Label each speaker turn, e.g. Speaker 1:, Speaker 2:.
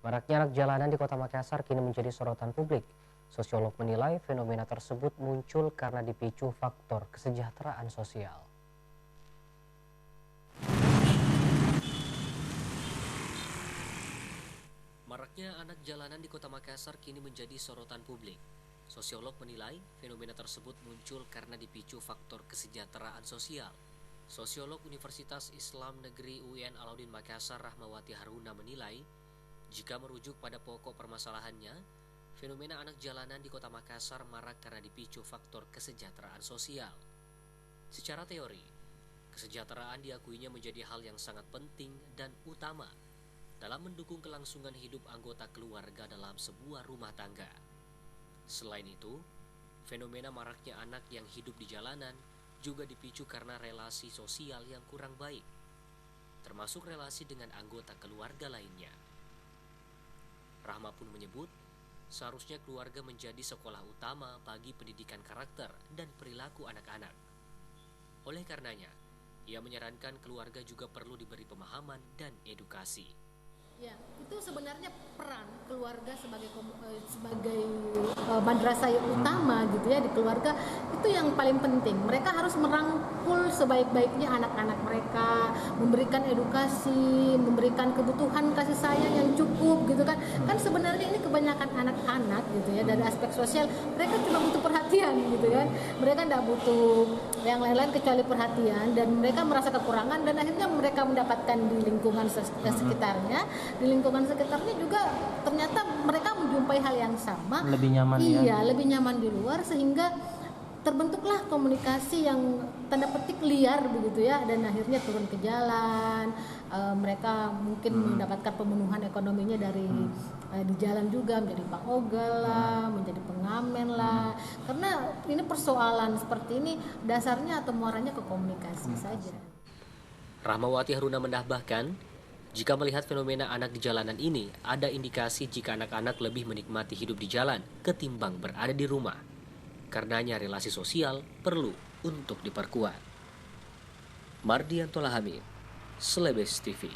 Speaker 1: Maraknya anak jalanan di Kota Makassar kini menjadi sorotan publik. Sosiolog menilai fenomena tersebut muncul karena dipicu faktor kesejahteraan sosial.
Speaker 2: Maraknya anak jalanan di Kota Makassar kini menjadi sorotan publik. Sosiolog menilai fenomena tersebut muncul karena dipicu faktor kesejahteraan sosial. Sosiolog Universitas Islam Negeri UIN Alauddin Makassar Rahmawati Haruna menilai, jika merujuk pada pokok permasalahannya, fenomena anak jalanan di Kota Makassar marak karena dipicu faktor kesejahteraan sosial. Secara teori, kesejahteraan diakuinya menjadi hal yang sangat penting dan utama dalam mendukung kelangsungan hidup anggota keluarga dalam sebuah rumah tangga. Selain itu, fenomena maraknya anak yang hidup di jalanan juga dipicu karena relasi sosial yang kurang baik, termasuk relasi dengan anggota keluarga lainnya. Rahma pun menyebut, seharusnya keluarga menjadi sekolah utama bagi pendidikan karakter dan perilaku anak-anak. Oleh karenanya, ia menyarankan keluarga juga perlu diberi pemahaman dan edukasi.
Speaker 3: Ya, itu sebenarnya peran keluarga sebagai madrasah yang utama gitu ya di keluarga, itu yang paling penting. Mereka harus merangkul sebaik-baiknya anak-anak mereka, memberikan edukasi, memberikan kebutuhan kasih sayang yang cukup gitu kan. Kan sebenarnya ini kebanyakan anak-anak gitu ya, dari aspek sosial mereka cuma butuh perhatian gitu kan. Mereka tidak butuh yang lain-lain kecuali perhatian, dan mereka merasa kekurangan dan akhirnya mereka mendapatkan di lingkungan sekitarnya. Di lingkungan sekitarnya juga ternyata mereka menjumpai hal yang sama,
Speaker 4: lebih nyaman.
Speaker 3: Iya, lebih nyaman di luar, sehingga terbentuklah komunikasi yang tanda petik liar begitu ya, dan akhirnya turun ke jalan. Mereka mungkin mendapatkan pemenuhan ekonominya dari di jalan juga, menjadi pangogel lah, menjadi pengamen lah. Karena ini persoalan seperti ini dasarnya atau muaranya ke komunikasi saja.
Speaker 2: Rahmawati Haruna menambahkan, jika melihat fenomena anak di jalanan ini, ada indikasi jika anak-anak lebih menikmati hidup di jalan ketimbang berada di rumah. Karenanya relasi sosial perlu untuk diperkuat. Mardianto Lahamid, Celebes TV.